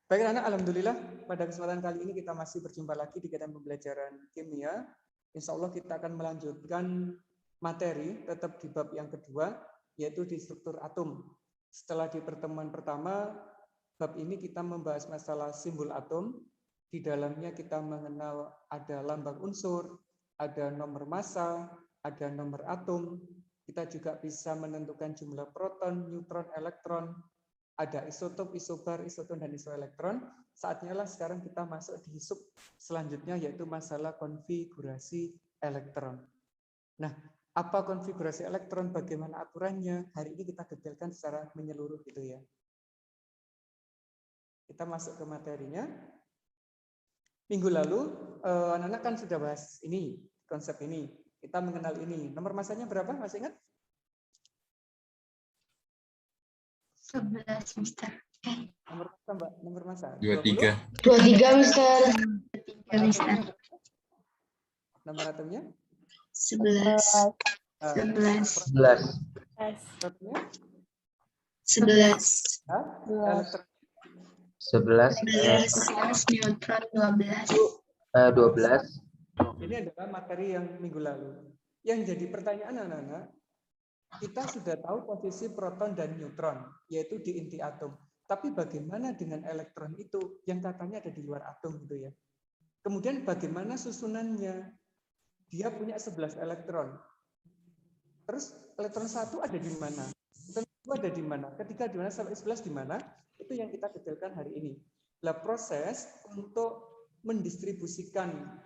Baik anak, alhamdulillah pada kesempatan kali ini kita masih berjumpa lagi di kegiatan pembelajaran kimia. Insya Allah kita akan melanjutkan materi tetap di bab yang kedua, yaitu di struktur atom. Setelah di pertemuan pertama, bab ini kita membahas masalah simbol atom. Di dalamnya kita mengenal ada lambang unsur, ada nomor massa, ada nomor atom. Kita juga bisa menentukan jumlah proton, neutron, elektron. Ada isotop, isobar, isoton, dan isoelektron. Saatnya lah sekarang kita masuk di sub selanjutnya, yaitu masalah konfigurasi elektron. Nah, apa konfigurasi elektron, bagaimana aturannya, hari ini kita detailkan secara menyeluruh gitu ya. Kita masuk ke materinya. Minggu lalu, anak-anak kan sudah bahas ini, konsep ini. Kita mengenal ini. Nomor masanya berapa, masih ingat? 11, Mister. Nomor masa, Mbak? Nomor masa? 23. 23, Mister. 23, Mister. Nomor atomnya? 11. 11. 11. Atomnya? 11. Elektron. 11. 11. Neutron 12. 12. Ini adalah materi yang minggu lalu. Yang jadi pertanyaan anak-anak, kita sudah tahu posisi proton dan neutron, yaitu di inti atom. Tapi bagaimana dengan elektron itu yang katanya ada di luar atom gitu ya. Kemudian bagaimana susunannya? Dia punya 11 elektron. Terus elektron 1 ada di mana? Elektron 2 ada di mana? Ketiga di mana? Sampai 11 di mana? Itu yang kita detailkan hari ini. Nah, proses untuk mendistribusikan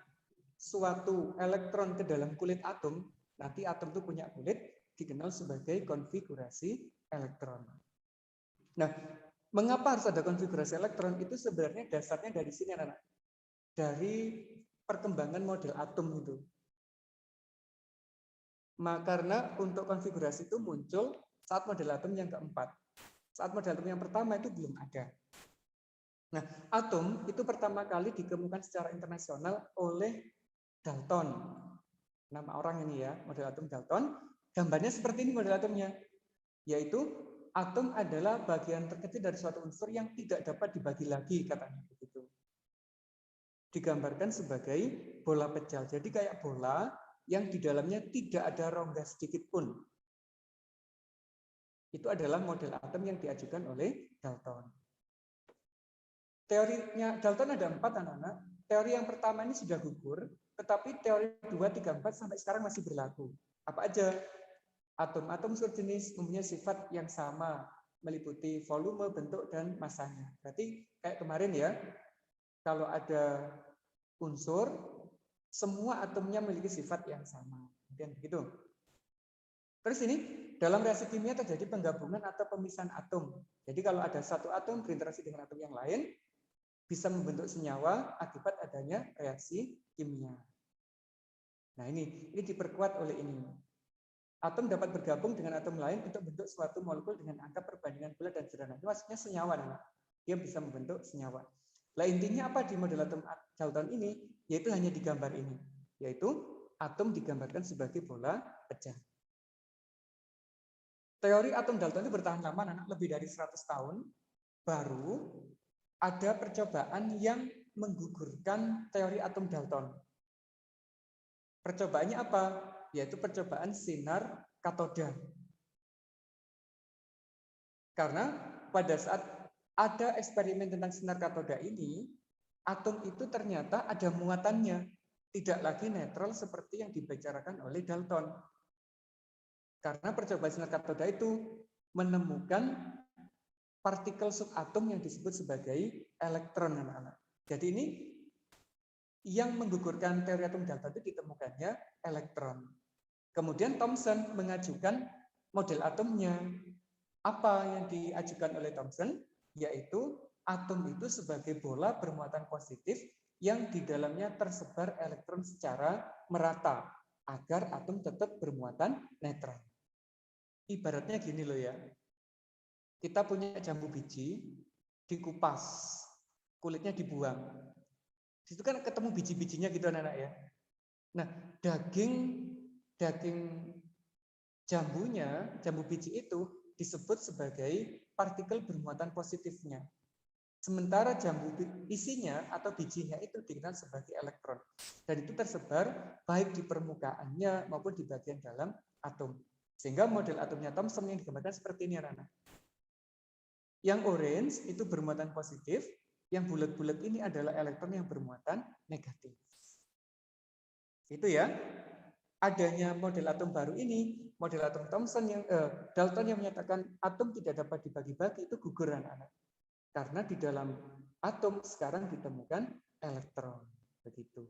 suatu elektron ke dalam kulit atom, nanti atom itu punya kulit, dikenal sebagai konfigurasi elektron. Nah, mengapa harus ada konfigurasi elektron? Itu sebenarnya dasarnya dari sini, anak-anak. Dari perkembangan model atom itu. Karena untuk konfigurasi itu muncul saat model atom yang keempat. Saat model atom yang pertama itu belum ada. Nah, atom itu pertama kali ditemukan secara internasional oleh Dalton. Nama orang ini ya, model atom Dalton. Gambarnya seperti ini model atomnya. Yaitu atom adalah bagian terkecil dari suatu unsur yang tidak dapat dibagi lagi, katanya begitu. Digambarkan sebagai bola pecah. Jadi kayak bola yang di dalamnya tidak ada rongga sedikit pun. Itu adalah model atom yang diajukan oleh Dalton. Teorinya Dalton ada 4 anak-anak. Teori yang pertama ini sudah gugur, tetapi teori 2, 3, 4 sampai sekarang masih berlaku. Apa aja? Atom-atom sejenis mempunyai sifat yang sama, meliputi volume, bentuk, dan masanya. Berarti kayak kemarin ya, kalau ada unsur, semua atomnya memiliki sifat yang sama. Kemudian begitu. Terus ini, dalam reaksi kimia terjadi penggabungan atau pemisahan atom. Jadi kalau ada satu atom berinteraksi dengan atom yang lain, bisa membentuk senyawa akibat adanya reaksi kimia. Nah ini diperkuat oleh ini. Atom dapat bergabung dengan atom lain untuk membentuk suatu molekul dengan angka perbandingan bulat dan sederhana. Ini maksudnya senyawa, nah. Dia bisa membentuk senyawa. Nah intinya apa di model atom Dalton ini? Yaitu hanya di gambar ini. Yaitu atom digambarkan sebagai bola pecah. Teori atom Dalton itu bertahan lama, anak, lebih dari 100 tahun. Baru ada percobaan yang menggugurkan teori atom Dalton. Percobaannya apa? Yaitu percobaan sinar katoda. Karena pada saat ada eksperimen tentang sinar katoda ini, atom itu ternyata ada muatannya. Tidak lagi netral seperti yang dibicarakan oleh Dalton. Karena percobaan sinar katoda itu menemukan partikel subatom yang disebut sebagai elektron, anak-anak. Jadi ini yang menggugurkan teori atom Dalton itu ditemukannya elektron. Kemudian Thomson mengajukan model atomnya. Apa yang diajukan oleh Thomson? Yaitu atom itu sebagai bola bermuatan positif yang di dalamnya tersebar elektron secara merata agar atom tetap bermuatan netral. Ibaratnya gini loh ya, kita punya jambu biji, dikupas, kulitnya dibuang. Di situ kan ketemu biji-bijinya gitu anak-anak ya. Nah, daging jambunya, jambu biji itu disebut sebagai partikel bermuatan positifnya. Sementara jambu isinya atau bijinya itu dikenal sebagai elektron. Dan itu tersebar baik di permukaannya maupun di bagian dalam atom. Sehingga model atomnya Thomson yang digambarkan seperti ini, anak-anak. Yang orange itu bermuatan positif, yang bulat-bulat ini adalah elektron yang bermuatan negatif. Itu ya. Adanya model atom baru ini, model atom Thomson yang Dalton yang menyatakan atom tidak dapat dibagi-bagi, itu gugur, anak-anak. Karena di dalam atom sekarang ditemukan elektron. Begitu.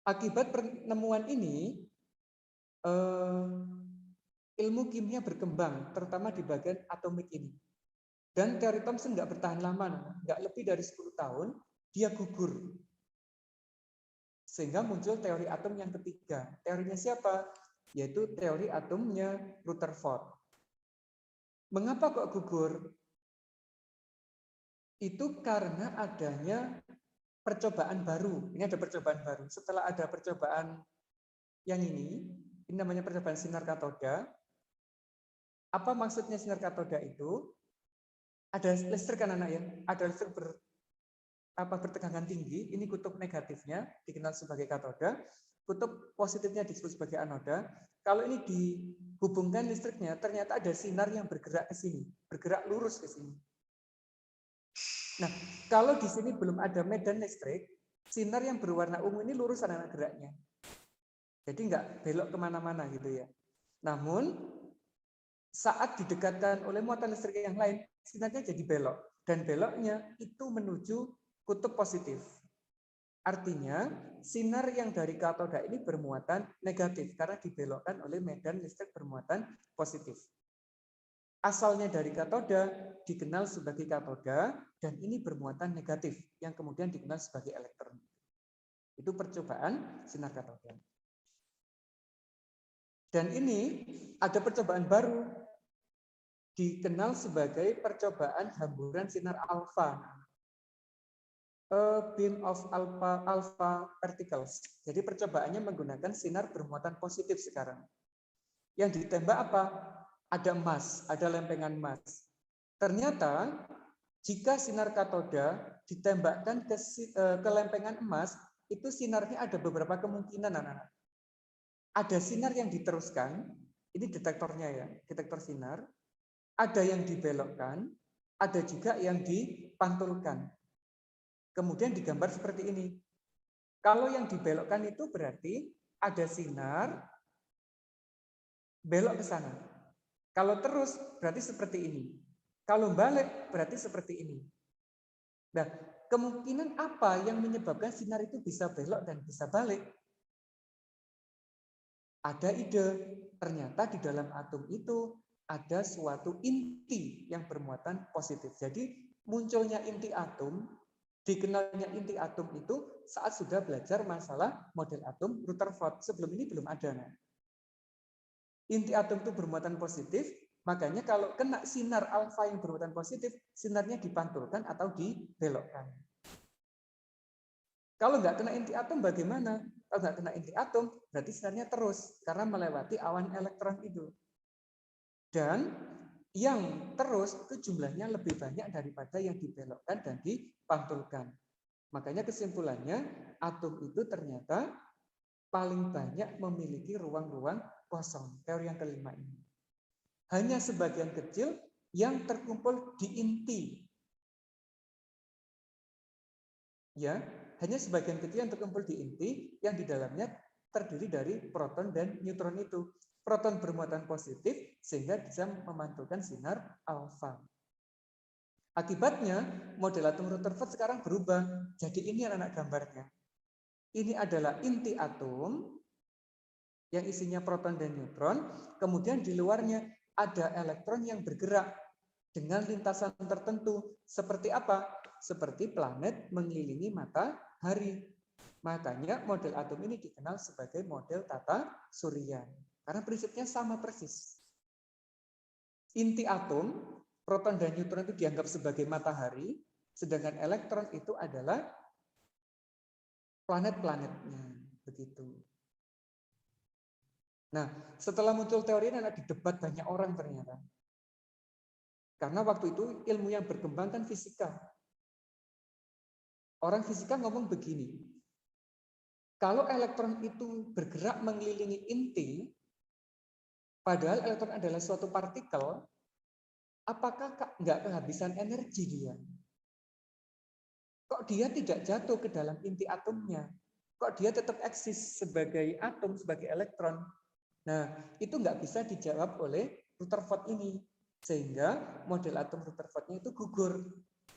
Akibat penemuan ini, ilmu kimia berkembang, terutama di bagian atomik ini. Dan teori Thomson nggak bertahan lama, nggak lebih dari 10 tahun, dia gugur. Sehingga muncul teori atom yang ketiga. Teorinya siapa? Yaitu teori atomnya Rutherford. Mengapa kok gugur? Itu karena adanya percobaan baru. Ini ada percobaan baru. Setelah ada percobaan yang ini namanya percobaan sinar katoda. Apa maksudnya sinar katoda itu? Ada listrik kan, anak ya? Ada listrik bertegangan tinggi. Ini kutub negatifnya dikenal sebagai katoda. Kutub positifnya disebut sebagai anoda. Kalau ini dihubungkan listriknya, ternyata ada sinar yang bergerak ke sini, bergerak lurus ke sini. Nah, kalau di sini belum ada medan listrik, sinar yang berwarna ungu ini lurus anak-anak geraknya. Jadi nggak belok kemana-mana gitu ya. Namun, saat didekatkan oleh muatan listrik yang lain, sinarnya jadi belok. Dan beloknya itu menuju kutub positif. Artinya, sinar yang dari katoda ini bermuatan negatif karena dibelokkan oleh medan listrik bermuatan positif. Asalnya dari katoda dikenal sebagai katoda dan ini bermuatan negatif yang kemudian dikenal sebagai elektron. Itu percobaan sinar katoda. Dan ini ada percobaan baru dikenal sebagai percobaan hamburan sinar alfa. A beam of alpha particles. Jadi percobaannya menggunakan sinar bermuatan positif sekarang. Yang ditembak apa? Ada emas, ada lempengan emas. Ternyata jika sinar katoda ditembakkan ke lempengan emas, itu sinarnya ada beberapa kemungkinan, anak-anak. Ada sinar yang diteruskan, ini detektornya ya, detektor sinar. Ada yang dibelokkan, ada juga yang dipantulkan. Kemudian digambar seperti ini. Kalau yang dibelokkan itu berarti ada sinar belok ke sana. Kalau terus berarti seperti ini. Kalau balik berarti seperti ini. Nah, kemungkinan apa yang menyebabkan sinar itu bisa belok dan bisa balik? Ada ide, ternyata di dalam atom itu ada suatu inti yang bermuatan positif. Jadi munculnya inti atom, dikenalnya inti atom itu saat sudah belajar masalah model atom Rutherford. Sebelum ini belum ada. Nah. Inti atom itu bermuatan positif, makanya kalau kena sinar alfa yang bermuatan positif, sinarnya dipantulkan atau dibelokkan. Kalau nggak kena inti atom bagaimana? Kalau nggak kena inti atom, berarti sinarnya terus, karena melewati awan elektron itu. Dan yang terus itu jumlahnya lebih banyak daripada yang dibelokkan dan dipantulkan. Makanya kesimpulannya, atom itu ternyata paling banyak memiliki ruang-ruang kosong. Teori yang kelima ini. Hanya sebagian kecil yang terkumpul di inti. Ya, hanya sebagian kecil yang terkumpul di inti yang di dalamnya terdiri dari proton dan neutron itu. Proton bermuatan positif sehingga bisa memantulkan sinar alfa. Akibatnya model atom Rutherford sekarang berubah. Jadi ini anak-anak gambarnya. Ini adalah inti atom yang isinya proton dan neutron, kemudian di luarnya ada elektron yang bergerak dengan lintasan tertentu. Seperti apa? Seperti planet mengelilingi matahari. Makanya model atom ini dikenal sebagai model tata surya. Karena prinsipnya sama persis. Inti atom, proton dan neutron itu dianggap sebagai matahari, sedangkan elektron itu adalah planet-planetnya. Begitu. Nah, setelah muncul teori ini didebat banyak orang ternyata. Karena waktu itu ilmu yang berkembang kan fisika. Orang fisika ngomong begini, kalau elektron itu bergerak mengelilingi inti, padahal elektron adalah suatu partikel, apakah nggak kehabisan energi dia? Kok dia tidak jatuh ke dalam inti atomnya? Kok dia tetap eksis sebagai atom, sebagai elektron? Nah, itu nggak bisa dijawab oleh Rutherford ini. Sehingga model atom Rutherford-nya itu gugur.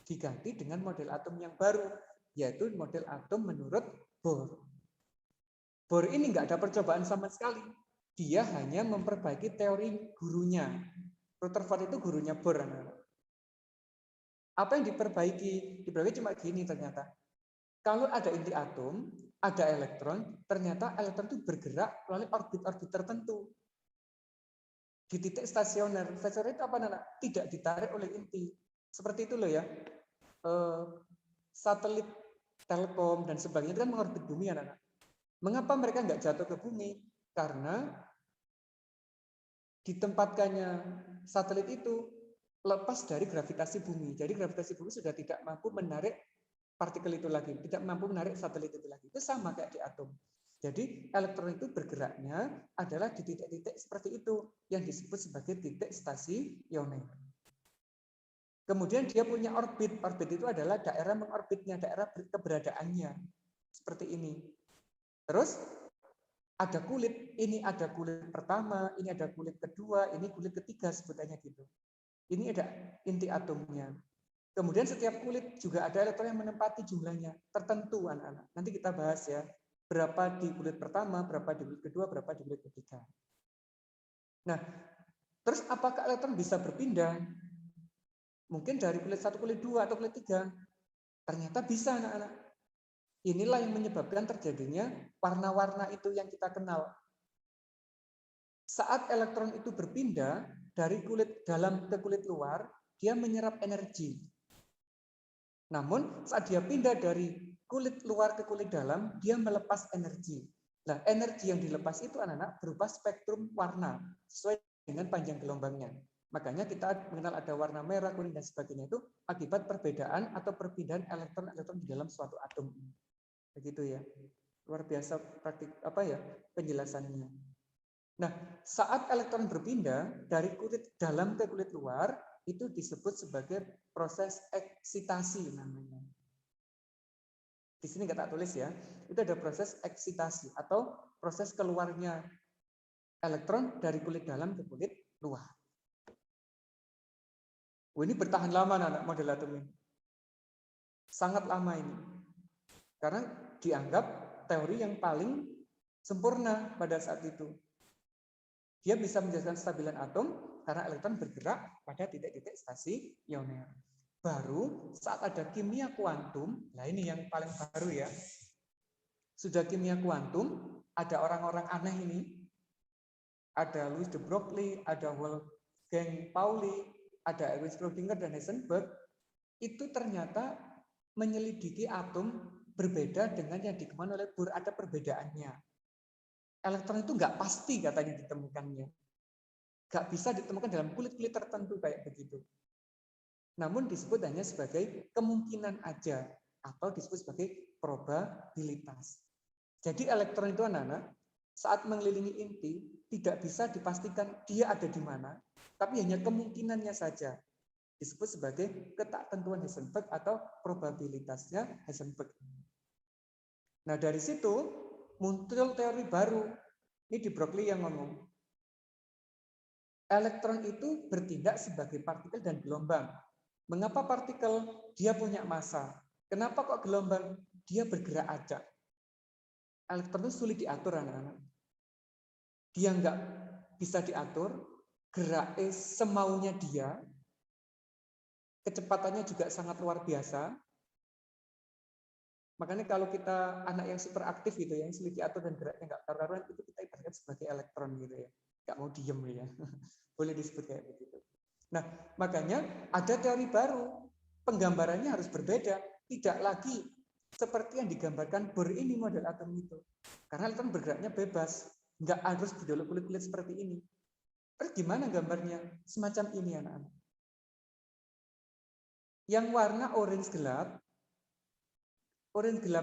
Diganti dengan model atom yang baru, yaitu model atom menurut Bohr. Bohr ini nggak ada percobaan sama sekali. Dia hanya memperbaiki teori gurunya. Rutherford itu gurunya Bohr. Apa yang diperbaiki? Diperbaiki cuma gini ternyata. Kalau ada inti atom, ada elektron, ternyata elektron itu bergerak melalui orbit-orbit tertentu. Di titik stasioner. Stasioner itu apa, Nana? Tidak ditarik oleh inti. Seperti itu loh ya. Satelit Telkom dan sebagainya itu kan mengorbit bumi ya, Nana. Mengapa mereka nggak jatuh ke bumi? Karena ditempatkannya satelit itu lepas dari gravitasi bumi. Jadi gravitasi bumi sudah tidak mampu menarik partikel itu lagi, tidak mampu menarik satelit itu lagi. Itu sama kayak di atom. Jadi elektron itu bergeraknya adalah di titik-titik seperti itu yang disebut sebagai titik stasioner. Kemudian dia punya orbit. Orbit itu adalah daerah mengorbitnya, daerah keberadaannya. Seperti ini. Terus ada kulit, ini ada kulit pertama, ini ada kulit kedua, ini kulit ketiga sebutannya gitu. Ini ada inti atomnya. Kemudian setiap kulit juga ada elektron yang menempati jumlahnya tertentu, anak-anak. Nanti kita bahas ya, berapa di kulit pertama, berapa di kulit kedua, berapa di kulit ketiga. Nah, terus apakah elektron bisa berpindah? Mungkin dari kulit 1, kulit 2, atau kulit 3. Ternyata bisa, anak-anak. Inilah yang menyebabkan terjadinya warna-warna itu yang kita kenal. Saat elektron itu berpindah dari kulit dalam ke kulit luar, dia menyerap energi. Namun saat dia pindah dari kulit luar ke kulit dalam, dia melepas energi. Nah, energi yang dilepas itu anak-anak berupa spektrum warna sesuai dengan panjang gelombangnya. Makanya kita mengenal ada warna merah, kuning dan sebagainya itu akibat perbedaan atau perpindahan elektron-elektron di dalam suatu atom. Begitu ya. Luar biasa praktik penjelasannya. Nah, saat elektron berpindah dari kulit dalam ke kulit luar, itu disebut sebagai proses eksitasi namanya. Di sini nggak tak tulis ya. Itu ada proses eksitasi atau proses keluarnya elektron dari kulit dalam ke kulit luar. Ini bertahan lama anak model atom ini. Sangat lama ini. Karena dianggap teori yang paling sempurna pada saat itu. Dia bisa menjelaskan stabilan atom karena elektron bergerak pada titik-titik stasioner. Baru saat ada kimia kuantum, nah ini yang paling baru ya. Sudah kimia kuantum, ada orang-orang aneh ini. Ada Louis de Broglie, ada Wolfgang Pauli, ada Erwin Schrödinger dan Heisenberg. Itu ternyata menyelidiki atom berbeda dengan yang dikembangkan oleh Bohr, ada perbedaannya. Elektron itu nggak pasti katanya ditemukannya. Nggak bisa ditemukan dalam kulit-kulit tertentu kayak begitu. Namun disebut hanya sebagai kemungkinan aja atau disebut sebagai probabilitas. Jadi elektron itu anak-anak saat mengelilingi inti tidak bisa dipastikan dia ada di mana, tapi hanya kemungkinannya saja. Disebut sebagai ketaktentuan Heisenberg atau probabilitasnya Heisenberg. Nah dari situ muncul teori baru. Ini di Broglie yang ngomong. Elektron itu bertindak sebagai partikel dan gelombang. Mengapa partikel? Dia punya massa. Kenapa kok gelombang? Dia bergerak acak. Elektron itu sulit diatur, anak-anak. Dia nggak bisa diatur, geraknya semaunya dia, kecepatannya juga sangat luar biasa. Makanya kalau kita anak yang super aktif gitu ya, yang sulit diatur dan geraknya nggak karuan, itu kita ibaratkan sebagai elektron gitu ya, nggak mau diem ya, boleh disebut kayak begitu. Nah makanya ada teori baru, penggambarannya harus berbeda, tidak lagi seperti yang digambarkan Bohr ini model atom itu, karena elektron bergeraknya bebas, nggak harus di dalam kulit-kulit seperti ini. Terus gimana gambarnya? Semacam ini anak-anak. Yang warna orange gelap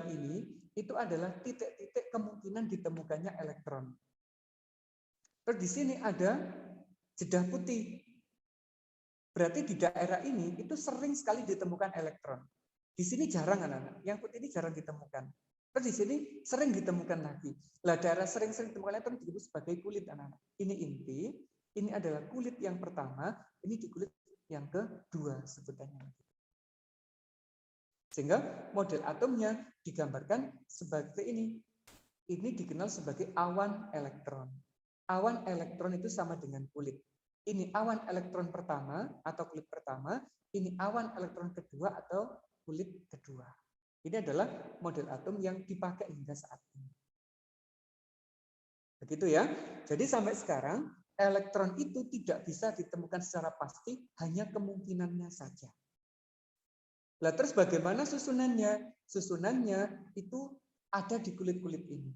ini itu adalah titik-titik kemungkinan ditemukannya elektron. Terus di sini ada jedah putih. Berarti di daerah ini itu sering sekali ditemukan elektron. Di sini jarang anak-anak. Yang putih ini jarang ditemukan. Terus di sini sering ditemukan lagi. Lah daerah sering-sering ditemukan elektron disebut sebagai kulit anak-anak. Ini inti. Ini adalah kulit yang pertama. Ini di kulit yang kedua sebutannya. Sehingga model atomnya digambarkan sebagai ini. Ini dikenal sebagai awan elektron. Awan elektron itu sama dengan kulit. Ini awan elektron pertama atau kulit pertama. Ini awan elektron kedua atau kulit kedua. Ini adalah model atom yang dipakai hingga saat ini. Begitu ya. Jadi sampai sekarang elektron itu tidak bisa ditemukan secara pasti, hanya kemungkinannya saja. Lah terus bagaimana susunannya? Susunannya itu ada di kulit-kulit ini.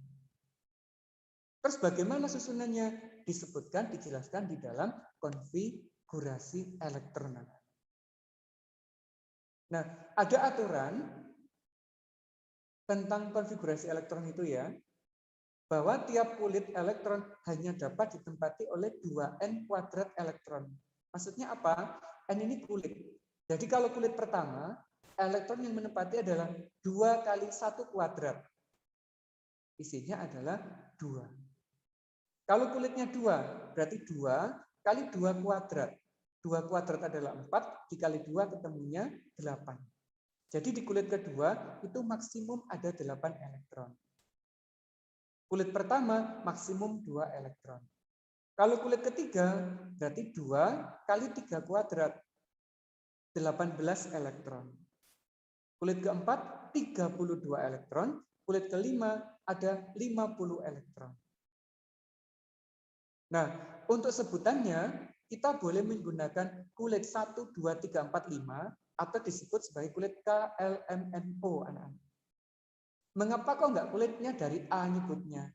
Terus bagaimana susunannya? Disebutkan, dijelaskan di dalam konfigurasi elektron. Nah, ada aturan tentang konfigurasi elektron itu ya, bahwa tiap kulit elektron hanya dapat ditempati oleh 2n kuadrat elektron. Maksudnya apa? N ini kulit. Jadi kalau kulit pertama, elektron yang menempati adalah 2 kali 1 kuadrat. Isinya adalah 2. Kalau kulitnya 2, berarti 2 kali 2 kuadrat. 2 kuadrat adalah 4, dikali 2 ketemunya 8. Jadi di kulit kedua itu maksimum ada 8 elektron. Kulit pertama maksimum 2 elektron. Kalau kulit ketiga berarti 2 kali 3 kuadrat. 18 elektron. Kulit keempat 32 elektron. Kulit kelima ada 50 elektron. Nah, untuk sebutannya kita boleh menggunakan kulit 1, 2, 3, 4, 5 atau disebut sebagai kulit KLMNO anak-anak. Mengapa kok enggak kulitnya dari A nyebutnya?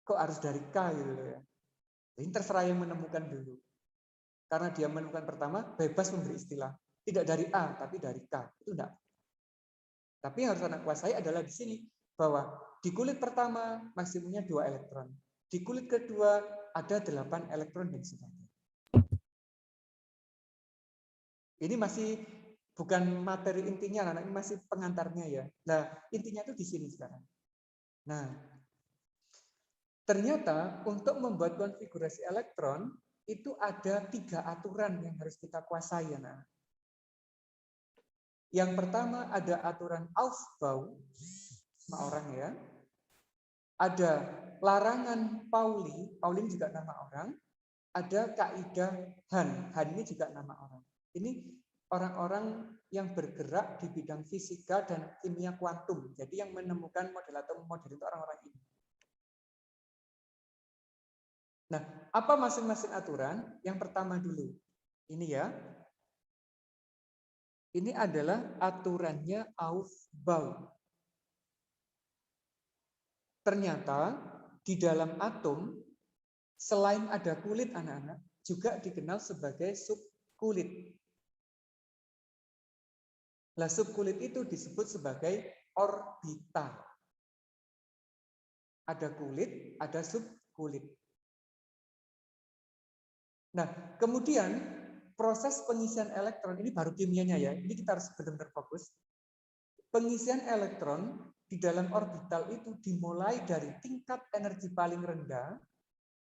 Kok harus dari K gitu ya? Ini terserah yang menemukan dulu. Karena dia menemukan pertama, bebas memberi istilah. Tidak dari A, tapi dari K. Itu enggak. Tapi yang harus anak kuasai adalah di sini. Bahwa di kulit pertama maksimumnya 2 elektron. Di kulit kedua ada 8 elektron dan sebagainya. Ini masih bukan materi intinya, anak ini masih pengantarnya ya. Nah, intinya itu di sini sekarang. Nah, ternyata untuk membuat konfigurasi elektron itu ada 3 aturan yang harus kita kuasai ya, nah. Yang pertama ada aturan Aufbau, sama orang ya. Ada larangan Pauli, Pauli juga nama orang. Ada kaidah Han, Han ini juga nama orang. Ini orang-orang yang bergerak di bidang fisika dan kimia kuantum. Jadi yang menemukan model atom modern itu orang-orang ini. Nah, apa masing-masing aturan? Yang pertama dulu. Ini ya. Ini adalah aturannya Aufbau. Ternyata di dalam atom selain ada kulit anak-anak juga dikenal sebagai subkulit. Lah subkulit itu disebut sebagai orbital. Ada kulit, ada subkulit. Nah, kemudian proses pengisian elektron, ini baru kimianya ya, ini kita harus benar-benar fokus. Pengisian elektron di dalam orbital itu dimulai dari tingkat energi paling rendah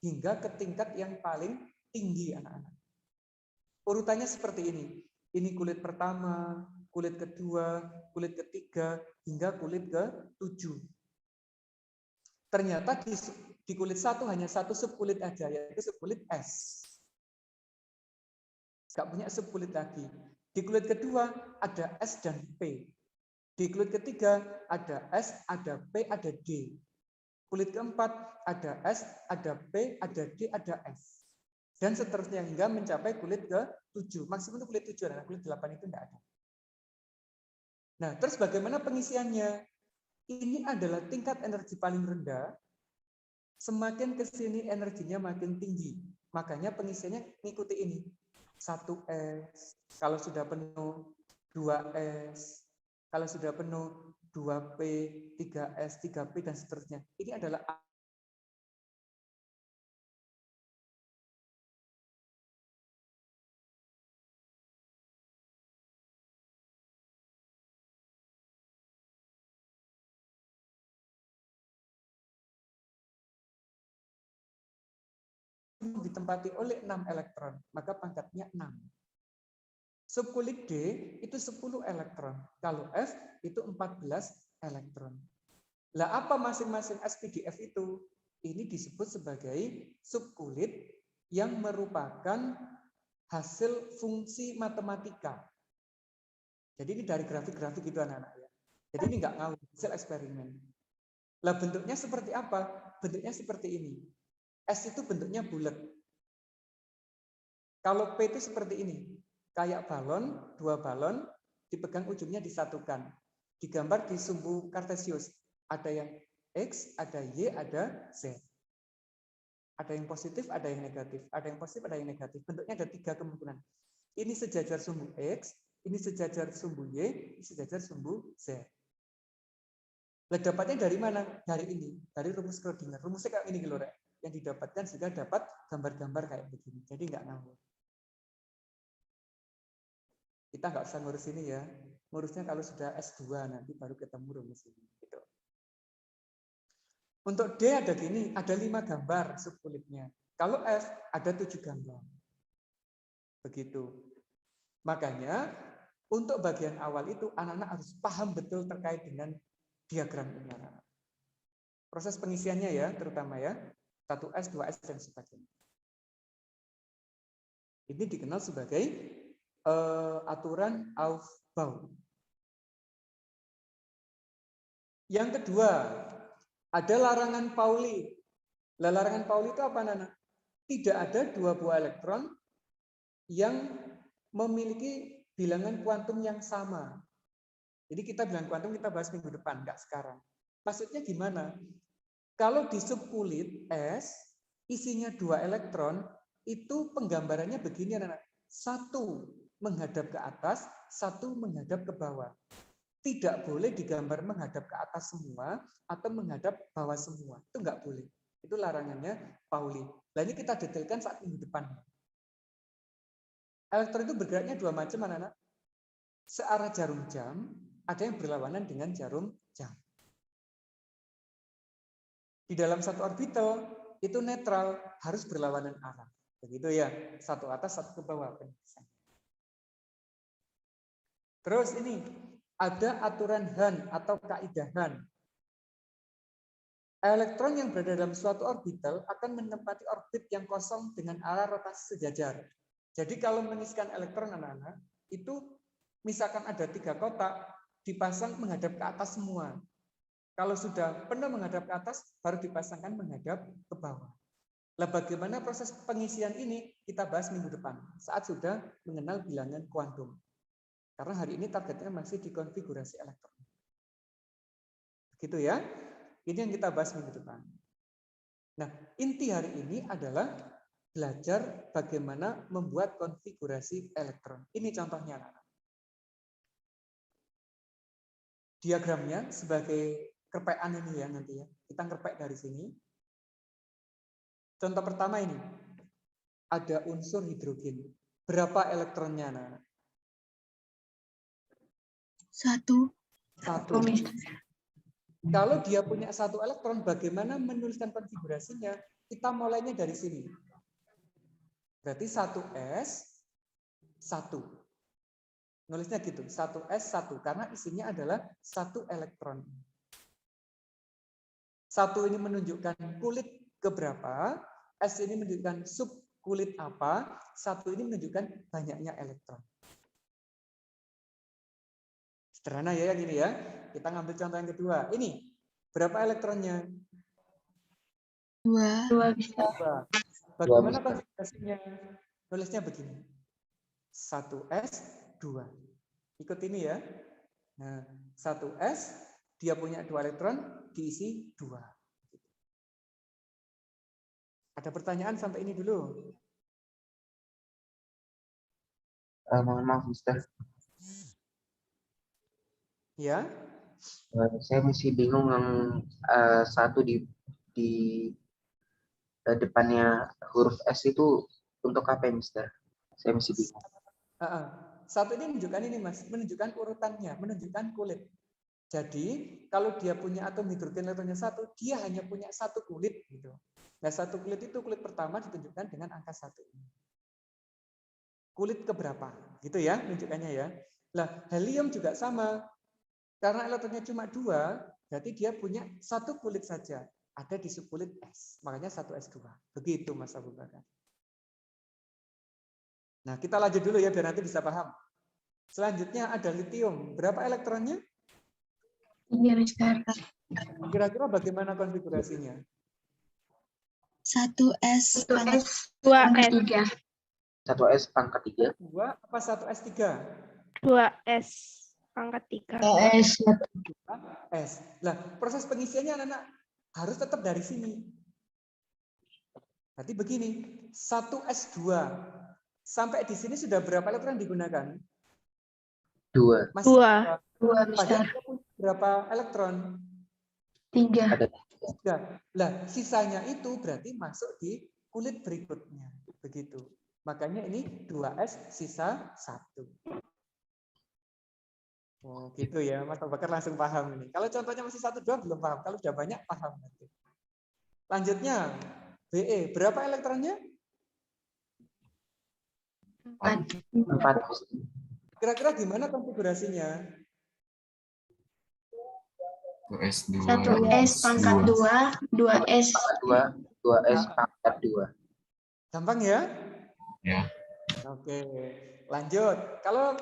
hingga ke tingkat yang paling tinggi anak-anak. Urutannya seperti ini. Ini kulit pertama, kulit kedua, kulit ketiga, hingga kulit ke-7. Ternyata di kulit 1 hanya 1 subkulit aja, yaitu subkulit S. Nggak punya subkulit lagi. Di kulit kedua ada S dan P. Di kulit ketiga ada S, ada P, ada D. Kulit keempat ada S, ada P, ada D, ada S. Dan seterusnya hingga mencapai kulit ke-7. Maksimum itu kulit 7, dan kulit 8 itu tidak ada. Nah, terus bagaimana pengisiannya? Ini adalah tingkat energi paling rendah. Semakin ke sini energinya makin tinggi. Makanya pengisiannya mengikuti ini. 1S, Kalau sudah penuh 2S, kalau sudah penuh 2P, 3S, 3P, dan seterusnya. Ini adalah ditempati oleh 6 elektron, maka pangkatnya 6. Subkulit D itu 10 elektron. Kalau F itu 14 elektron. Lah apa masing-masing SPDF itu? Ini disebut sebagai subkulit yang merupakan hasil fungsi matematika. Jadi ini dari grafik-grafik itu anak-anak ya. Jadi ini nggak ngawur, hasil eksperimen. Lah bentuknya seperti apa? Bentuknya seperti ini. S itu bentuknya bulat. Kalau P itu seperti ini. Kayak balon, 2 balon, dipegang ujungnya disatukan. Digambar di sumbu kartesius. Ada yang X, ada Y, ada Z. Ada yang positif, ada yang negatif. Ada yang positif, ada yang negatif. Bentuknya ada 3 kemungkinan. Ini sejajar sumbu X, ini sejajar sumbu Y, ini sejajar sumbu Z. Lah dapatnya dari mana? Dari ini, dari rumus Schrödinger. Rumusnya kayak ini loh, yang didapatkan sehingga dapat gambar-gambar kayak begini. Jadi nggak ngawur. Kita nggak usah ngurus ini ya. Ngurusnya kalau sudah S2 nanti baru ketemu rumus ini. Gitu. Untuk D ada gini, ada 5 gambar subkulitnya. Kalau F ada 7 gambar. Begitu. Makanya untuk bagian awal itu anak-anak harus paham betul terkait dengan diagram ini. Proses pengisiannya ya, terutama ya. 1S, 2S, dan sebagainya. Ini dikenal sebagai aturan Aufbau. Yang kedua, ada larangan Pauli. Larangan Pauli itu apa, Nana? Tidak ada 2 buah elektron yang memiliki bilangan kuantum yang sama. Jadi kita bilang kuantum kita bahas minggu depan, enggak sekarang. Maksudnya gimana? Kalau di subkulit S, isinya 2 elektron, itu penggambarannya begini, Nana. 1 menghadap ke atas, 1 menghadap ke bawah. Tidak boleh digambar menghadap ke atas semua atau menghadap bawah semua. Itu enggak boleh. Itu larangannya Pauli. Nah ini kita detailkan saat minggu depan. Elektron itu bergeraknya 2 macam, anak-anak. Searah jarum jam, ada yang berlawanan dengan jarum jam. Di dalam satu orbital, itu netral, harus berlawanan arah. Begitu ya, 1 atas, 1 ke bawah. Terus ini, ada aturan Hahn atau kaidah Hahn. Elektron yang berada dalam suatu orbital akan menempati orbit yang kosong dengan arah rotasi sejajar. Jadi kalau mengisikan elektron anak-anak, itu misalkan ada 3 kotak, dipasang menghadap ke atas semua. Kalau sudah penuh menghadap ke atas, baru dipasangkan menghadap ke bawah. Lah bagaimana proses pengisian ini? Kita bahas minggu depan, saat sudah mengenal bilangan kuantum. Karena hari ini targetnya masih di konfigurasi elektron. Begitu ya. Ini yang kita bahas minggu depan. Nah, inti hari ini adalah belajar bagaimana membuat konfigurasi elektron. Ini contohnya, anak-anak. Diagramnya sebagai kerpekan ini ya nanti ya. Kita ngerpek dari sini. Contoh pertama ini. Ada unsur hidrogen. Berapa elektronnya, anak-anak? 1. Kalau dia punya 1 elektron, bagaimana menuliskan konfigurasinya? Kita mulainya dari sini. Berarti 1S, 1. Nulisnya gitu, 1S, 1. Karena isinya adalah 1 elektron. 1 ini menunjukkan kulit keberapa, S ini menunjukkan subkulit apa, 1 ini menunjukkan banyaknya elektron. Sederhana ya yang ini ya. Kita ngambil contoh yang kedua. Ini berapa elektronnya? 2. Bagaimana konfigurasinya? Nulisnya begini. 1S, 2. Ikut ini ya. Nah, 1S, dia punya 2 elektron, diisi 2. Ada pertanyaan sampai ini dulu? Mohon maaf, Mister. Ya, Saya masih bingung yang satu di depannya huruf S itu untuk apa, Mister? Saya masih bingung. satu ini menunjukkan ini Mas, menunjukkan urutannya, menunjukkan kulit. Jadi kalau dia punya atom hidrogen elektronnya satu, dia hanya punya satu kulit gitu. Nah satu kulit itu kulit pertama ditunjukkan dengan angka 1. Kulit keberapa? Gitu ya menunjukkannya ya. Nah helium juga sama. Karena elektronnya cuma 2, berarti dia punya satu kulit saja. Ada di subkulit S. Makanya 1s2. Begitu Mas Abu Bakar. Nah kita lanjut dulu ya biar nanti bisa paham. Selanjutnya ada litium. Berapa elektronnya? 3, Mister. Kira-kira bagaimana konfigurasinya? 1s pangkat 2S. 3. 1S pangkat 3. 2 apa 1s3? 2S pangkat 3. 2s. S. Nah, proses pengisiannya anak-anak harus tetap dari sini. Berarti begini, 1s2 sampai di sini sudah berapa elektron digunakan? 2. Masih 2. 2, Mister. berapa elektron? 3. Ada 3. Nah, sisanya itu berarti masuk di kulit berikutnya. Begitu. Makanya ini 2s sisa 1. Oh, gitu ya. Mas Abu Bakar langsung paham ini. Kalau contohnya masih 1, 2 belum paham. Kalau sudah banyak paham nanti. Lanjutnya, Be. Berapa elektronnya? 4. 4. Kira-kira gimana konfigurasinya? 2S2. 1s pangkat 2, 2s. 2S pangkat 2. Gampang ya? Ya. Oke. Lanjut. Kalau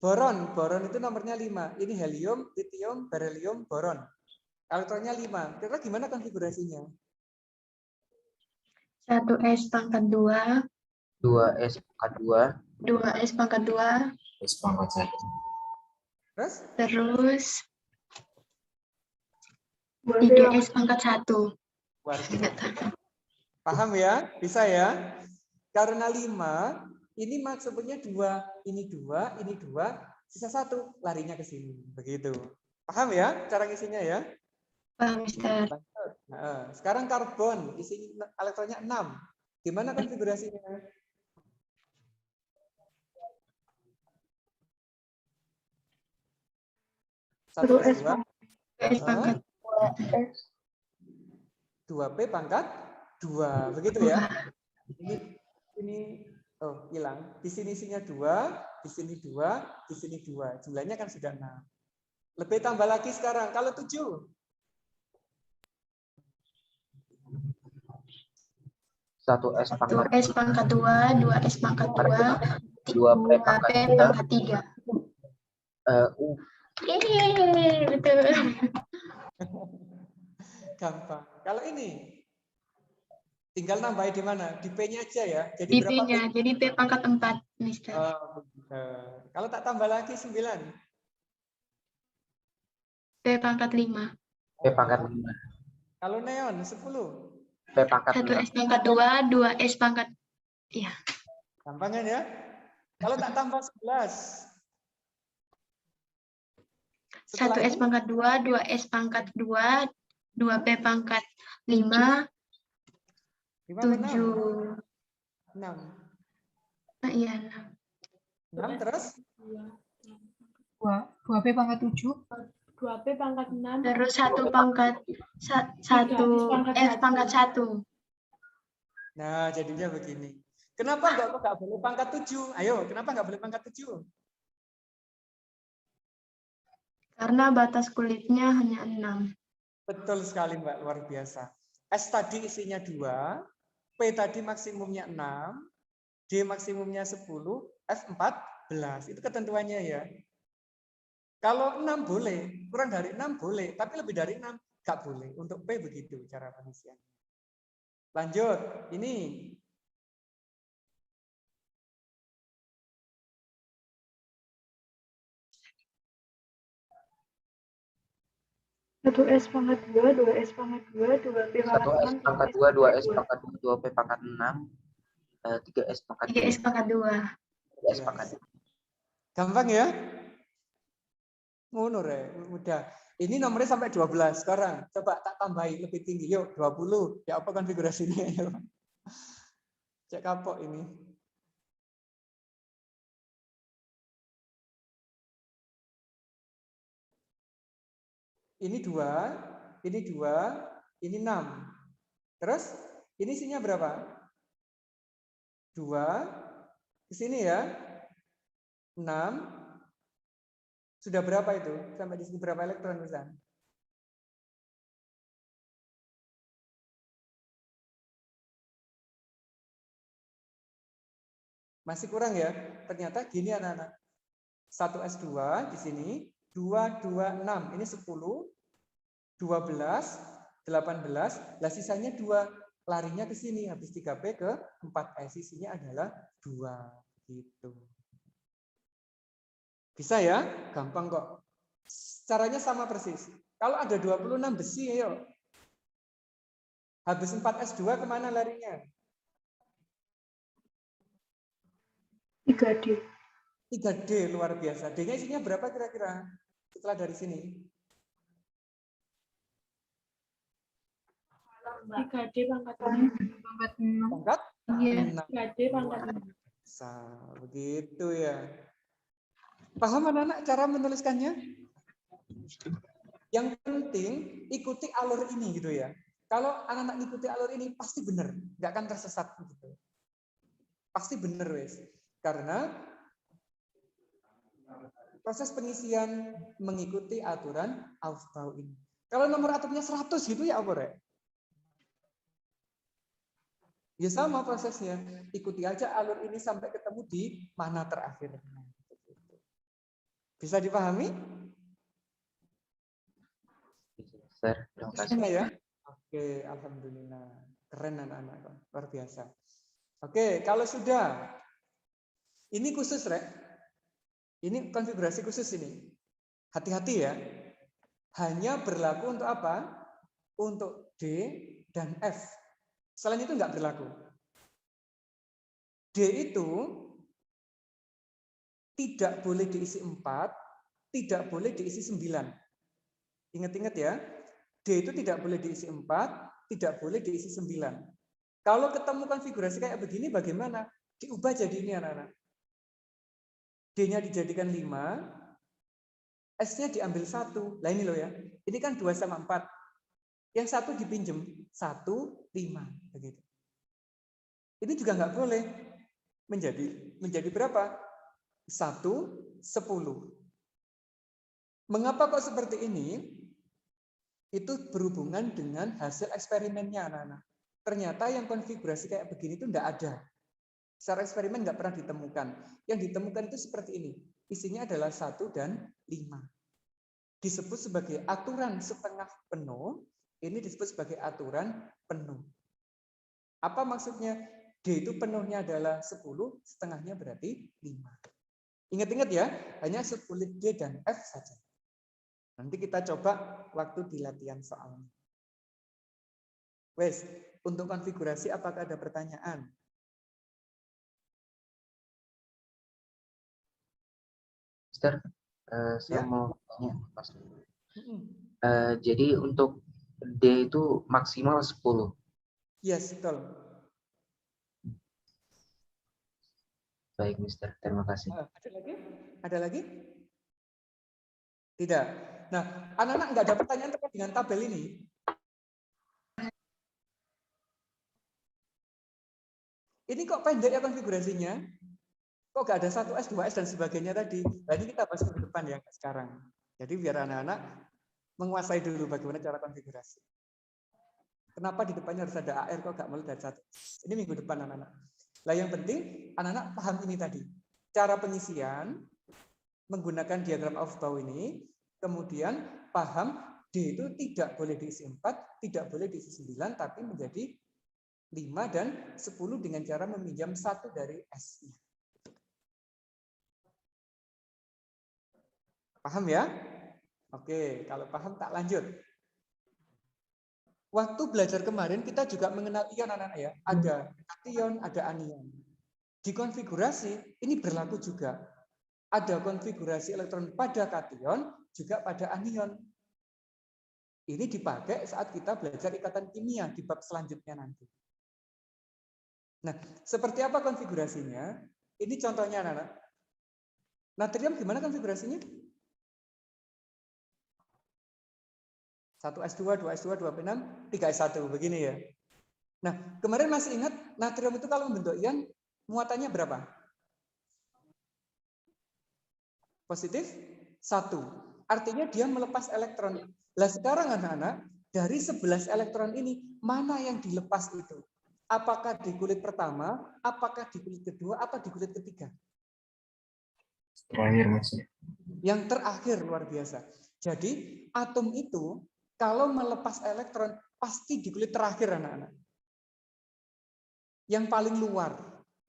boron itu nomornya 5. Ini helium, litium, berelium, boron. Elektronnya 5. Kira-kira gimana konfigurasinya? 1s pangkat 2, 2S pangkat 2. 2s pangkat 2, S pangkat 1. Terus? terus 3s pangkat 1. Luar biasa. Paham ya? Bisa ya? Karena 5, ini maksudnya 2, ini 2, ini 2, sisa 1, larinya ke sini. Begitu. Paham ya cara ngisinya ya? Paham, Mister. Nah, sekarang karbon, isi elektronnya 6. Gimana konfigurasinya? Satu S2, 2s pangkat 2P pangkat 2. Begitu ya? Ini oh hilang. Di sini isinya 2, di sini 2, di sini 2. Jumlahnya kan sudah 6. Lebih tambah lagi sekarang. Kalau 7. 1S pangkat 1s pangkat 2, 2s pangkat 2, 2P pangkat 2p pangkat 3. 3. Betul. Gampang. Kalau ini tinggal nambahin di mana? Di P-nya aja ya. Jadi Di berapa P-nya, jadi P pangkat 4, Mister. Oh, kalau tak tambah lagi 9. P pangkat 5. P pangkat 5. Kalau neon 10. P pangkat 6. 1s pangkat 2, 2s pangkat. Iya. Gampang kan ya? Kalau tak tambah 11. 1s pangkat 2, 2s pangkat 2, 2p pangkat 5, 7. 6. Nah, iya, 6 terus? 2P pangkat 7. 2P pangkat 6. terus 1 pangkat 1 f pangkat 1. Nah, jadinya begini. Kenapa nggak boleh pangkat 7? Ayo, kenapa nggak boleh pangkat 7? Karena batas kulitnya hanya 6. Betul sekali, Mbak. Luar biasa. S tadi isinya 2, P tadi maksimumnya 6, D maksimumnya 10, F 14. Itu ketentuannya ya. Kalau 6 boleh, kurang dari 6 boleh, tapi lebih dari 6 nggak boleh. Untuk P begitu cara pengisian. Lanjut, ini 1S pangkat 2, 2S pangkat 2, 2P pangkat 1S 6, pangkat 2, 2S pangkat 2, 2P pangkat 6, 3S pangkat 3s pangkat 2. 2S pangkat 2. Gampang ya? Ngono re, mudah. Ini nomornya sampai 12 sekarang. Coba tak tambahin lebih tinggi. Yuk, 20. Ya apa konfigurasinya? Yuk. Cek kapok ini. Ini 2, ini 2, ini 6. Terus ini isinya berapa? 2, ke sini ya. 6. Sudah berapa itu? Sampai di sini berapa elektron misalnya? Masih kurang ya? Ternyata gini anak-anak. 1S2 di sini, 2, 2, 6. Ini 10, 12, 18. Lah sisanya 2. Larinya ke sini. Habis 3P ke 4S. Isinya adalah 2. Gitu. Bisa ya? Gampang kok. Caranya sama persis. Kalau ada 26 besi, ayo. Habis 4S2 kemana larinya? 3D. 3D, luar biasa. D-nya isinya berapa kira-kira setelah dari sini? 3D pangkat 6. Pangkat? Iya. 3D pangkat 6. Begitu ya. Paham anak-anak cara menuliskannya? Yang penting ikuti alur ini gitu ya. Kalau anak-anak ikuti alur ini pasti benar, nggak akan tersesat gitu. Pasti benar wes. Karena proses pengisian mengikuti aturan Aufbau ini. Kalau nomor atomnya 100 gitu ya apa Rek? Ya sama prosesnya. Ikuti aja alur ini sampai ketemu di mana terakhir. Bisa dipahami? Sir, terima kasih. Bisa ya? Oke, alhamdulillah. Keren anak-anak, luar biasa. Oke, kalau sudah. Ini khusus, Rek. Ini konfigurasi khusus ini. Hati-hati ya. Hanya berlaku untuk apa? Untuk D dan F. Selain itu enggak berlaku. D itu tidak boleh diisi 4, tidak boleh diisi 9. Ingat-ingat ya. D itu tidak boleh diisi 4, tidak boleh diisi 9. Kalau ketemu konfigurasi kayak begini bagaimana? Diubah jadi ini anak-anak. D-nya dijadikan 5, S-nya diambil 1. Lah ini loh ya. Ini kan 2 sama 4. Yang satu dipinjem. 1, 5. Begitu. Ini juga nggak boleh. Menjadi berapa? 1, 10. Mengapa kok seperti ini? Itu berhubungan dengan hasil eksperimennya anak-anak. Ternyata yang konfigurasi kayak begini itu enggak ada. Secara eksperimen nggak pernah ditemukan. Yang ditemukan itu seperti ini. Isinya adalah 1 dan 5. Disebut sebagai aturan setengah penuh. Ini disebut sebagai aturan penuh. Apa maksudnya? D itu penuhnya adalah 10, setengahnya berarti 5. Ingat-ingat ya, hanya sulit D dan F saja. Nanti kita coba waktu di latihan soalnya. Wes, untuk konfigurasi apakah ada pertanyaan? Mister, saya Ya. mau tanya, Mas. Jadi untuk D itu maksimal 10. Yes, betul. Baik, Mister. Terima kasih. Ada lagi? Ada lagi? Tidak. Nah, anak-anak nggak ada pertanyaan terkait dengan tabel ini. Ini kok pendek ya konfigurasinya? Kok nggak ada 1S, 2S, dan sebagainya tadi? Nah, ini kita bahas ke depan ya, sekarang. Jadi biar anak-anak menguasai dulu bagaimana cara konfigurasi. Kenapa di depannya harus ada AR, kok nggak mulai dari 1? Ini minggu depan anak-anak. Nah, yang penting anak-anak paham ini tadi. Cara pengisian, menggunakan diagram Aufbau ini, kemudian paham D itu tidak boleh diisi 4, tidak boleh diisi 9, tapi menjadi 5 dan 10 dengan cara meminjam 1 dari S-nya. Paham ya? Oke, kalau paham tak lanjut. Waktu belajar kemarin kita juga mengenal ion anak-anak ya. Ada kation, ada anion. Di konfigurasi ini berlaku juga. Ada konfigurasi elektron pada kation, juga pada anion. Ini dipakai saat kita belajar ikatan kimia di bab selanjutnya nanti. Nah, seperti apa konfigurasinya? Ini contohnya, anak-anak. Natrium gimana konfigurasinya? 1S2, 2S2, 2P6, 3S1, begini ya. Nah, kemarin masih ingat natrium itu kalau membentuk ion muatannya berapa? Positif 1. Artinya dia melepas elektron. Lah sekarang anak-anak, dari 11 elektron ini mana yang dilepas itu? Apakah di kulit pertama, apakah di kulit kedua, apa di kulit ketiga? Terakhir Mas. Yang terakhir, luar biasa. Jadi atom itu kalau melepas elektron pasti di kulit terakhir, anak-anak. Yang paling luar.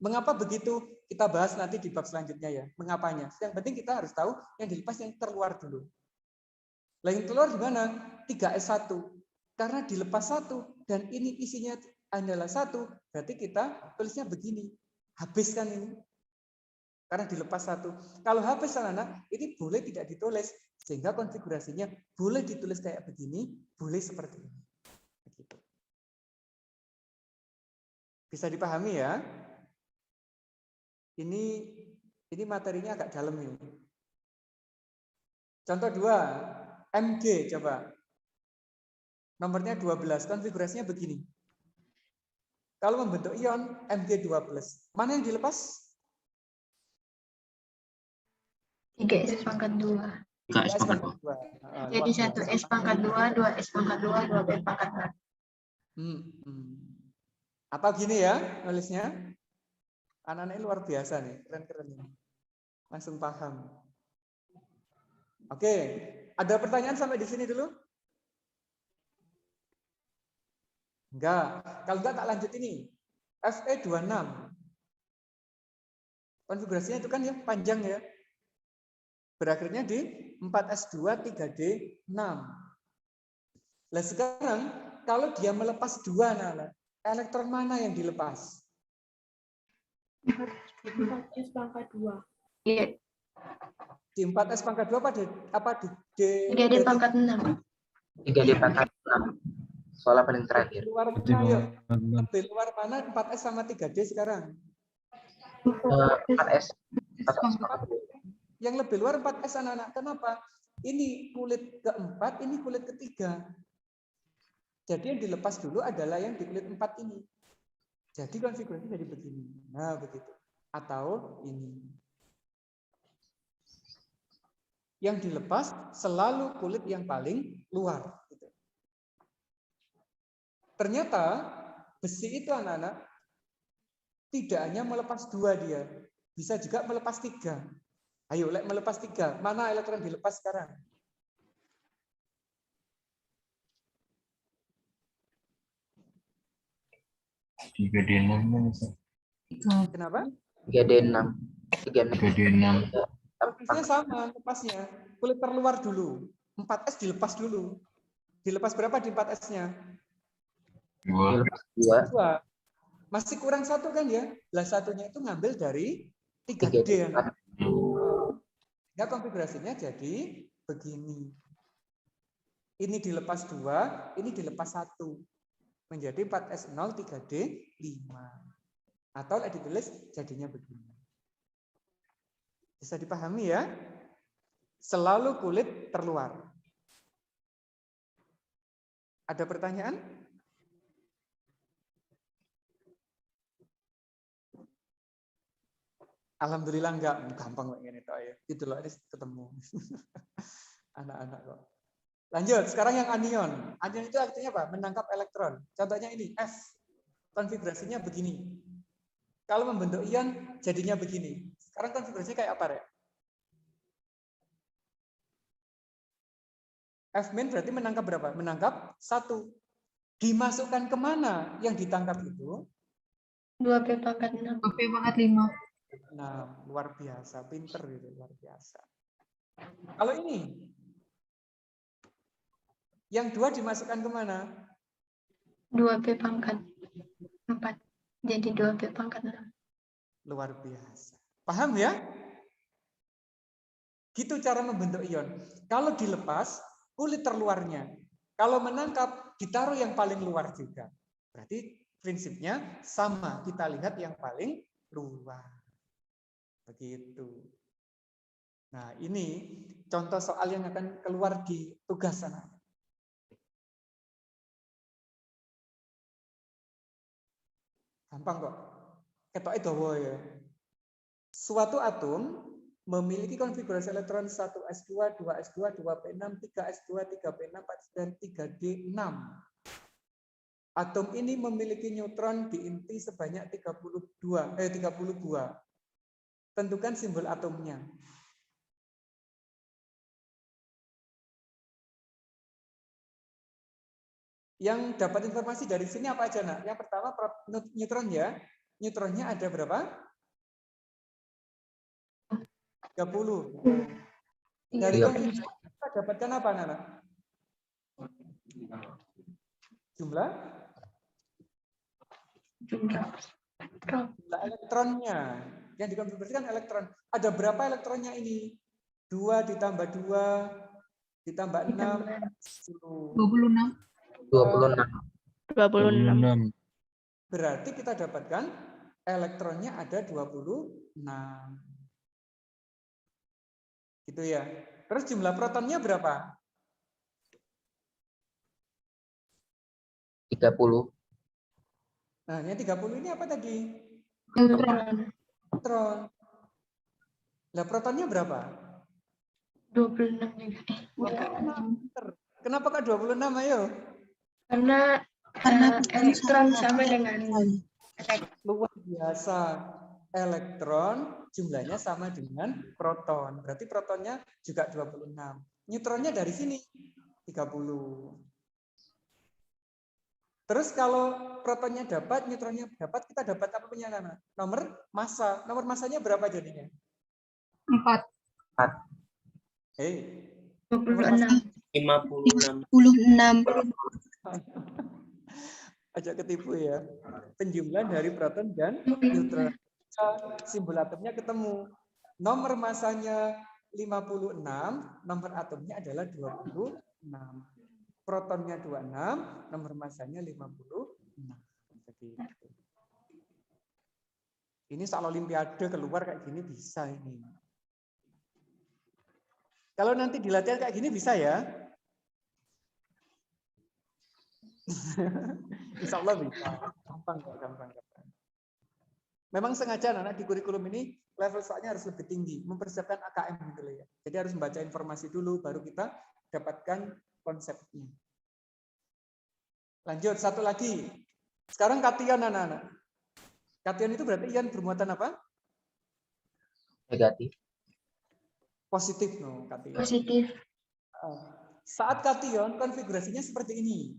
Mengapa begitu? Kita bahas nanti di bab selanjutnya ya. Mengapanya? Yang penting kita harus tahu yang dilepas yang terluar dulu. Lah yang keluar gimana? 3S1. Karena dilepas 1 dan ini isinya adalah 1, berarti kita tulisnya begini. Habis kan ini? Karena dilepas 1. Kalau habis anak-anak, ini boleh tidak ditulis. Sehingga konfigurasinya boleh ditulis kayak begini, boleh seperti ini. Begitu. Bisa dipahami ya? Ini materinya agak dalam ini. Contoh 2, Mg coba. Nomornya 12, konfigurasinya begini. Kalau membentuk ion Mg2+, mana yang dilepas? 3S pangkat 2. 3S pangkat 2. Jadi 1S pangkat 2, 2S pangkat 2, 2P pangkat 2. Apa gini ya nulisnya? Anak-anak ini luar biasa nih, keren-keren ini. Langsung paham. Oke, ada pertanyaan sampai di sini dulu? Enggak. Kalau enggak tak lanjut ini. Fe26. Konfigurasinya itu kan ya panjang ya. Berakhirnya di 4S2 3D6. Nah sekarang kalau dia melepas 2 elektron mana yang dilepas? 4S pangkat 2. Iya. Di 4S pangkat 2 apa di D? 3D pangkat 6. 3D pangkat 6. Soalnya paling terakhir. Luar mana, yuk? Lebih luar mana 4S sama 3D sekarang? 4S. 4S. Yang lebih luar 4S anak-anak. Kenapa? Ini kulit keempat, ini kulit ketiga. Jadi yang dilepas dulu adalah yang di kulit 4 ini. Jadi konfigurasi jadi begini. Nah, begitu. Atau ini. Yang dilepas selalu kulit yang paling luar. Gitu. Ternyata besi itu anak-anak tidak hanya melepas 2 dia. Bisa juga melepas 3. Ayo, melepas 3. Mana elektron dilepas sekarang? Tiga D6 Kenapa? 3D6. 3D6. Prosesnya sama, lepasnya. Kulit terluar dulu. 4S dilepas dulu. Dilepas berapa di 4S-nya? 2. 2. Masih kurang 1 kan ya? Lah satunya itu ngambil dari 3D. Nah, konfigurasinya jadi begini. Ini dilepas 2, ini dilepas 1. Menjadi 4S0 3D5. Atau ditulis jadinya begini. Bisa dipahami ya? Selalu kulit terluar. Ada pertanyaan? Alhamdulillah enggak, gampang kok ini toh ya. Itu loh, ini ketemu. Anak-anak kok. Lanjut, sekarang yang anion. Anion itu artinya apa? Menangkap elektron. Contohnya ini, F. Konfigurasinya begini. Kalau membentuk ion, jadinya begini. Sekarang konfigurasinya kayak apa, Rek? F- berarti menangkap berapa? Menangkap 1. Dimasukkan kemana yang ditangkap itu? 2P pangkat 6. 2P pangkat 5. Nah, luar biasa. Pinter gitu, luar biasa. Kalau ini, yang 2 dimasukkan kemana? 2P pangkat 4. Jadi 2P pangkat 6. Luar biasa. Paham ya? Gitu cara membentuk ion. Kalau dilepas, kulit terluarnya. Kalau menangkap, ditaruh yang paling luar juga. Berarti prinsipnya sama. Kita lihat yang paling luar. Begitu. Nah, ini contoh soal yang akan keluar di tugas anak. Gampang kok. Ketok itu ya. Suatu atom memiliki konfigurasi elektron 1s2, 2s2, 2p6, 3s2, 3p6, 4 dan 3d6. Atom ini memiliki neutron di inti sebanyak 30 buah. Tentukan simbol atomnya. Yang dapat informasi dari sini apa aja, Nak? Yang pertama neutron ya. Neutronnya ada berapa? 30. Dari konfigurasi kita dapatkan apa, Nak? Jumlah elektronnya. Yang dikonfigurasikan elektron. Ada berapa elektronnya ini? 2 ditambah 2 ditambah 6, 10. 26. Berarti kita dapatkan elektronnya ada 26. Gitu ya. Terus jumlah protonnya berapa? 30. Nah, yang 30 ini apa tadi? Neutron. Lah protonnya berapa? 26 juga. 26. Kenapa kok 26, ayo? Karena elektron sama dengan Luar biasa. Elektron jumlahnya sama dengan proton. Berarti protonnya juga 26. Neutronnya dari sini 30. Terus kalau protonnya dapat, neutronnya dapat, kita dapat apa punya, Nana? Nomor massa. Nomor massanya berapa jadinya? 4. Hei. 26. 56. Ajak ketipu ya. Penjumlahan dari proton dan neutron. Simbol atomnya ketemu. Nomor massanya 56, nomor atomnya adalah 26. Protonnya 26, nomor massanya 56. Begitu. Ini soal olimpiade keluar kayak gini bisa ini. Kalau nanti dilatih kayak gini bisa ya? Insya Allah bisa. Gampang. Memang sengaja anak di kurikulum ini level soalnya harus lebih tinggi, mempersiapkan AKM gitu loh ya. Jadi harus membaca informasi dulu, baru kita dapatkan konsepnya. Lanjut, satu lagi. Sekarang kation anak-anak. Kation itu berarti ion bermuatan apa? Negatif. Positif, no, kation. Positif. Saat kation konfigurasinya seperti ini.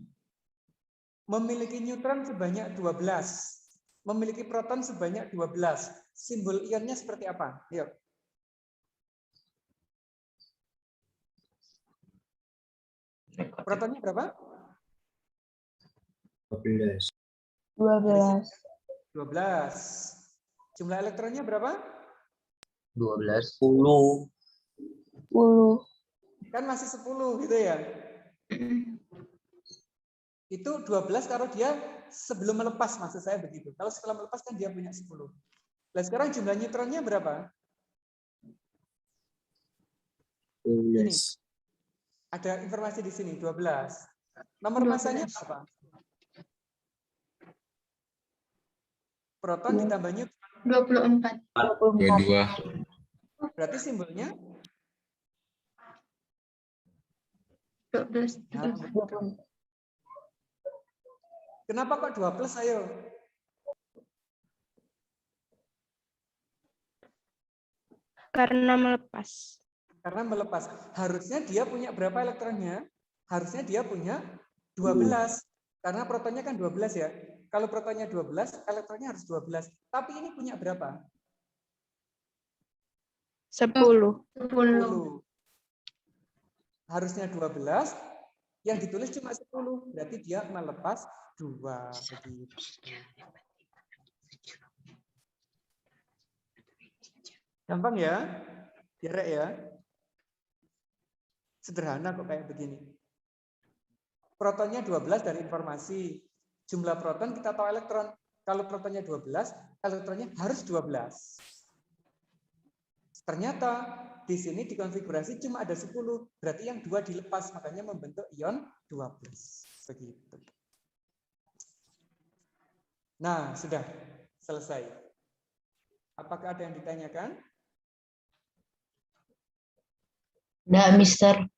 Memiliki neutron sebanyak 12. Memiliki proton sebanyak 12. Simbol ionnya seperti apa? Yuk. Protonnya berapa? 12. 12. 12. Jumlah elektronnya berapa? 12. 10. 10. Kan masih 10 gitu ya. Itu 12 kalau dia sebelum melepas, maksud saya begitu. Kalau setelah melepas kan dia punya 10. Nah sekarang jumlah neutronnya berapa? 12. Ini. Ada informasi di sini, 12. Nomor massanya apa? Proton ditambah neutron. 24. 22. Berarti simbolnya? 12. Kenapa kok 2 plus, ayo? Karena melepas. Karena melepas. Harusnya dia punya berapa elektronnya? Harusnya dia punya 12. Karena protonnya kan 12 ya. Kalau protonnya 12, elektronnya harus 12. Tapi ini punya berapa? 10. 10. Harusnya 12, yang ditulis cuma 10. Berarti dia melepas 2. Begitu. Gampang ya? Direk ya? Sederhana kok kayak begini. Protonnya 12 dari informasi. Jumlah proton kita tahu elektron. Kalau protonnya 12, elektronnya harus 12. Ternyata di sini dikonfigurasi cuma ada 10. Berarti yang 2 dilepas, makanya membentuk ion 12. Begitu. Nah, sudah selesai. Apakah ada yang ditanyakan? Nah, Mister.